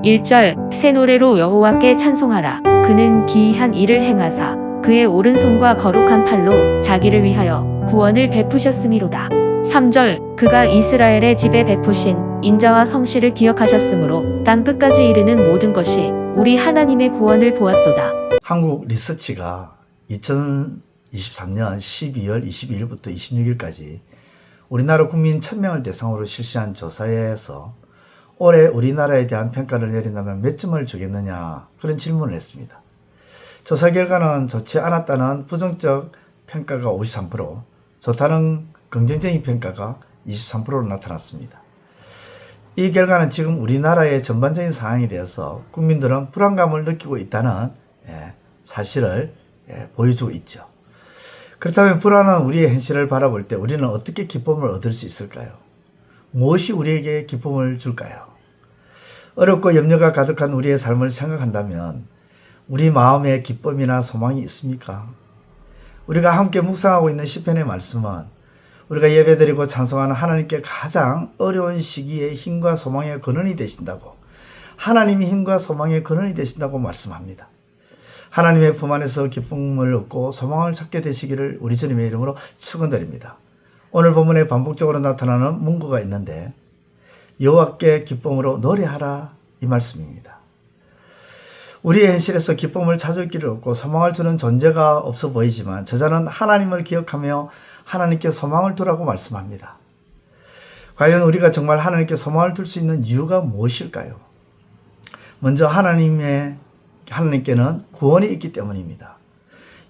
1절 새 노래로 여호와께 찬송하라. 그는 기이한 일을 행하사 그의 오른손과 거룩한 팔로 자기를 위하여 구원을 베푸셨음이로다. 3절 그가 이스라엘의 집에 베푸신 인자와 성실을 기억하셨으므로 땅 끝까지 이르는 모든 것이 우리 하나님의 구원을 보았도다. 한국 리서치가 2023년 12월 22일부터 26일까지 우리나라 국민 1000명을 대상으로 실시한 조사에서 올해 우리나라에 대한 평가를 내린다면 몇 점을 주겠느냐 그런 질문을 했습니다. 조사 결과는 좋지 않았다는 부정적 평가가 53%, 좋다는 긍정적인 평가가 23%로 나타났습니다. 이 결과는 지금 우리나라의 전반적인 상황에 대해서 국민들은 불안감을 느끼고 있다는 사실을 보여주고 있죠. 그렇다면 불안한 우리의 현실을 바라볼 때 우리는 어떻게 기쁨을 얻을 수 있을까요? 무엇이 우리에게 기쁨을 줄까요? 어렵고 염려가 가득한 우리의 삶을 생각한다면 우리 마음에 기쁨이나 소망이 있습니까? 우리가 함께 묵상하고 있는 시편의 말씀은 우리가 예배드리고 찬송하는 하나님께 가장 어려운 시기에 힘과 소망의 근원이 되신다고, 하나님이 힘과 소망의 근원이 되신다고 말씀합니다. 하나님의 품 안에서 기쁨을 얻고 소망을 찾게 되시기를 우리 주님의 이름으로 축원드립니다. 오늘 본문에 반복적으로 나타나는 문구가 있는데 여호와께 기쁨으로 노래하라 이 말씀입니다. 우리의 현실에서 기쁨을 찾을 길을 얻고 소망을 주는 존재가 없어 보이지만 저자는 하나님을 기억하며 하나님께 소망을 두라고 말씀합니다. 과연 우리가 정말 하나님께 소망을 둘 수 있는 이유가 무엇일까요? 먼저 하나님께는 구원이 있기 때문입니다.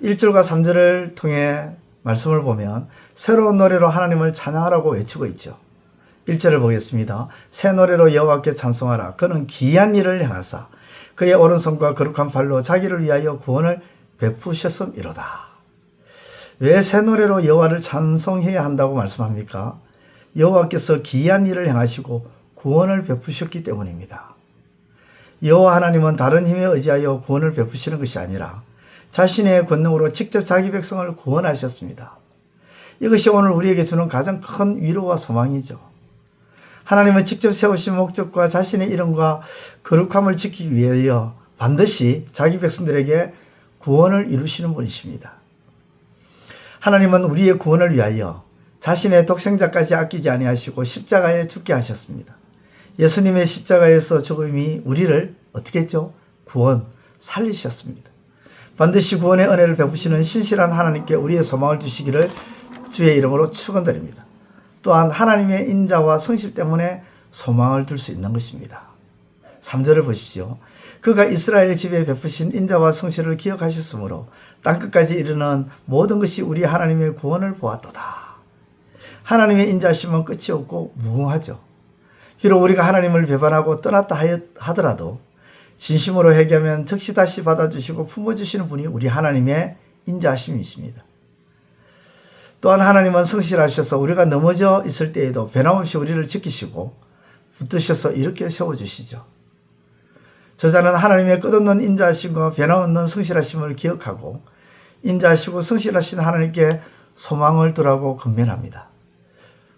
1절과 3절을 통해 말씀을 보면 새로운 노래로 하나님을 찬양하라고 외치고 있죠. 1절을 보겠습니다. 새 노래로 여호와께 찬송하라. 그는 기이한 일을 행하사 그의 오른손과 거룩한 팔로 자기를 위하여 구원을 베푸셨음이로다. 왜 새 노래로 여호와를 찬송해야 한다고 말씀합니까? 여호와께서 기이한 일을 행하시고 구원을 베푸셨기 때문입니다. 여호와 하나님은 다른 힘에 의지하여 구원을 베푸시는 것이 아니라 자신의 권능으로 직접 자기 백성을 구원하셨습니다. 이것이 오늘 우리에게 주는 가장 큰 위로와 소망이죠. 하나님은 직접 세우신 목적과 자신의 이름과 거룩함을 지키기 위하여 반드시 자기 백성들에게 구원을 이루시는 분이십니다. 하나님은 우리의 구원을 위하여 자신의 독생자까지 아끼지 아니하시고 십자가에 죽게 하셨습니다. 예수님의 십자가에서 죽음이 우리를 어떻게 했죠? 살리셨습니다. 반드시 구원의 은혜를 베푸시는 신실한 하나님께 우리의 소망을 두시기를 주의 이름으로 축원드립니다. 또한 하나님의 인자와 성실 때문에 소망을 둘 수 있는 것입니다. 3절을 보십시오. 그가 이스라엘 집에 베푸신 인자와 성실을 기억하셨으므로 땅끝까지 이르는 모든 것이 우리 하나님의 구원을 보았도다. 하나님의 인자심은 끝이 없고 무궁하죠. 비록 우리가 하나님을 배반하고 떠났다 하더라도 진심으로 회개하면 즉시 다시 받아주시고 품어주시는 분이 우리 하나님의 인자심이십니다. 또한 하나님은 성실하셔서 우리가 넘어져 있을 때에도 변함없이 우리를 지키시고 붙드셔서 이렇게 세워주시죠. 저자는 하나님의 끝없는 인자하심과 변함없는 성실하심을 기억하고 인자하시고 성실하신 하나님께 소망을 두라고 권면합니다.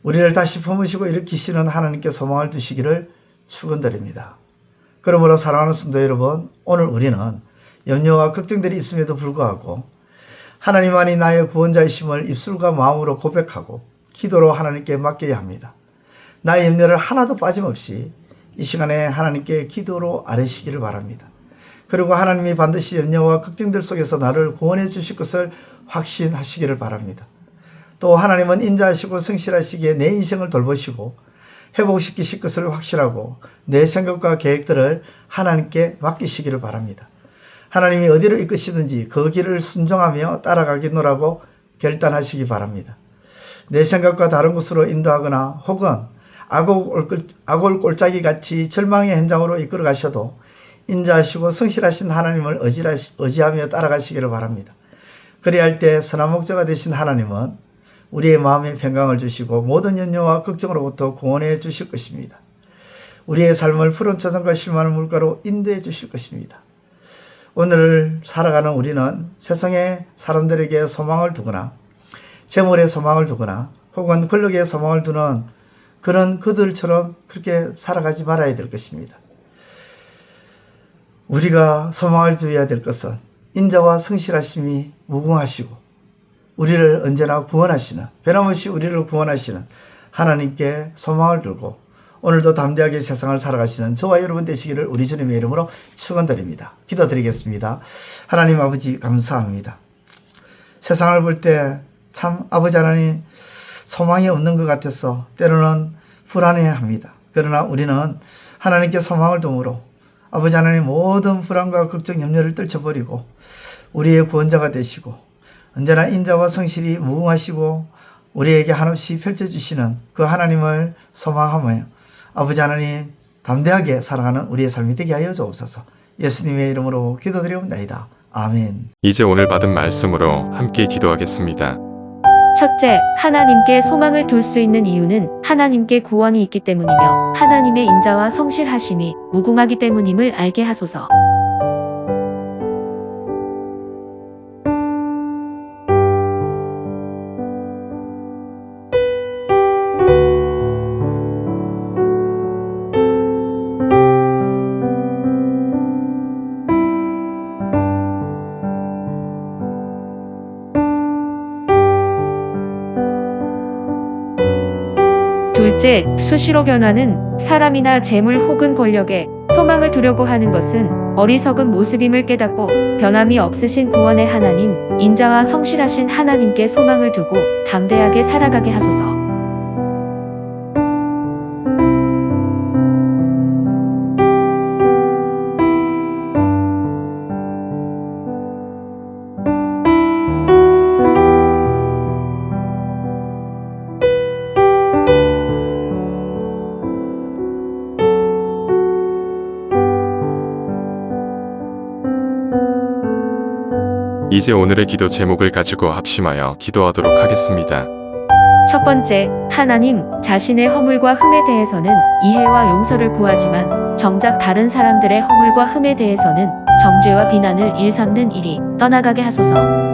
우리를 다시 품으시고 일으키시는 하나님께 소망을 두시기를 축원드립니다. 그러므로 사랑하는 성도 여러분, 오늘 우리는 염려와 걱정들이 있음에도 불구하고 하나님만이 나의 구원자이심을 입술과 마음으로 고백하고 기도로 하나님께 맡겨야 합니다. 나의 염려를 하나도 빠짐없이 이 시간에 하나님께 기도로 아뢰시기를 바랍니다. 그리고 하나님이 반드시 염려와 걱정들 속에서 나를 구원해 주실 것을 확신하시기를 바랍니다. 또 하나님은 인자하시고 성실하시기에 내 인생을 돌보시고 회복시키실 것을 확실하고 내 생각과 계획들을 하나님께 맡기시기를 바랍니다. 하나님이 어디로 이끄시든지 그 길을 순종하며 따라가겠노라고 결단하시기 바랍니다. 내 생각과 다른 곳으로 인도하거나 혹은 악올 꼴짜기 같이 절망의 현장으로 이끌어 가셔도 인자하시고 성실하신 하나님을 의지하며 따라가시기를 바랍니다. 그래야 할 때 선한 목자가 되신 하나님은 우리의 마음에 평강을 주시고 모든 염려와 걱정으로부터 구원해 주실 것입니다. 우리의 삶을 푸른 초장과 실만한 물가로 인도해 주실 것입니다. 오늘 살아가는 우리는 세상의 사람들에게 소망을 두거나 재물에 소망을 두거나 혹은 권력에 소망을 두는 그런 그들처럼 그렇게 살아가지 말아야 될 것입니다. 우리가 소망을 두어야 될 것은 인자와 성실하심이 무궁하시고 우리를 언제나 구원하시는, 변함없이 우리를 구원하시는 하나님께 소망을 두고 오늘도 담대하게 세상을 살아가시는 저와 여러분 되시기를 우리 주님의 이름으로 축원드립니다. 기도드리겠습니다. 하나님 아버지 감사합니다. 세상을 볼 때 참 아버지 하나님 소망이 없는 것 같아서 때로는 불안해합니다. 그러나 우리는 하나님께 소망을 둠으로 아버지 하나님 모든 불안과 걱정 염려를 떨쳐버리고 우리의 구원자가 되시고 언제나 인자와 성실이 무궁하시고 우리에게 한없이 펼쳐주시는 그 하나님을 소망하며 아버지 하나님 담대하게 살아가는 우리의 삶이 되게 하여 주옵소서. 예수님의 이름으로 기도드리옵나이다. 아멘. 이제 오늘 받은 말씀으로 함께 기도하겠습니다. 첫째, 하나님께 소망을 둘 수 있는 이유는 하나님께 구원이 있기 때문이며 하나님의 인자와 성실하심이 무궁하기 때문임을 알게 하소서. 둘째, 수시로 변하는 사람이나 재물 혹은 권력에 소망을 두려고 하는 것은 어리석은 모습임을 깨닫고 변함이 없으신 구원의 하나님, 인자와 성실하신 하나님께 소망을 두고 담대하게 살아가게 하소서. 이제 오늘의 기도 제목을 가지고 합심하여 기도하도록 하겠습니다. 첫 번째, 하나님, 자신의 허물과 흠에 대해서는 이해와 용서를 구하지만 정작 다른 사람들의 허물과 흠에 대해서는 정죄와 비난을 일삼는 일이 떠나가게 하소서.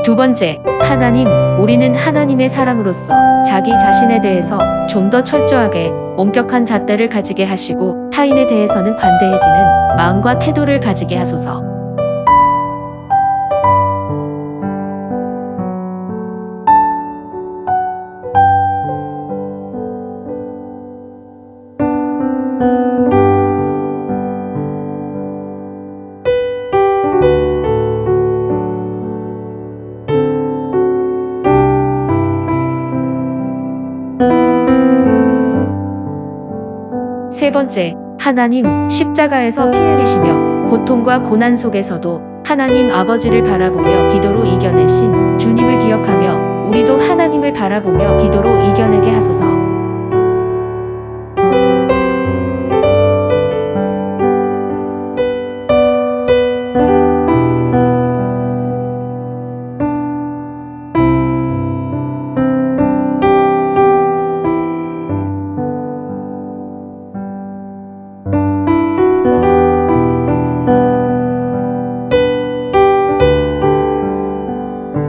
두 번째, 하나님, 우리는 하나님의 사람으로서 자기 자신에 대해서 좀 더 철저하게 엄격한 잣대를 가지게 하시고 타인에 대해서는 관대해지는 마음과 태도를 가지게 하소서. 세 번째, 하나님, 십자가에서 피 흘리시며 고통과 고난 속에서도 하나님 아버지를 바라보며 기도로 이겨내신 주님을 기억하며 우리도 하나님을 바라보며 기도로 이겨내게 하소서.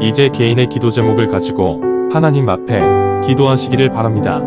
이제 개인의 기도 제목을 가지고 하나님 앞에 기도하시기를 바랍니다.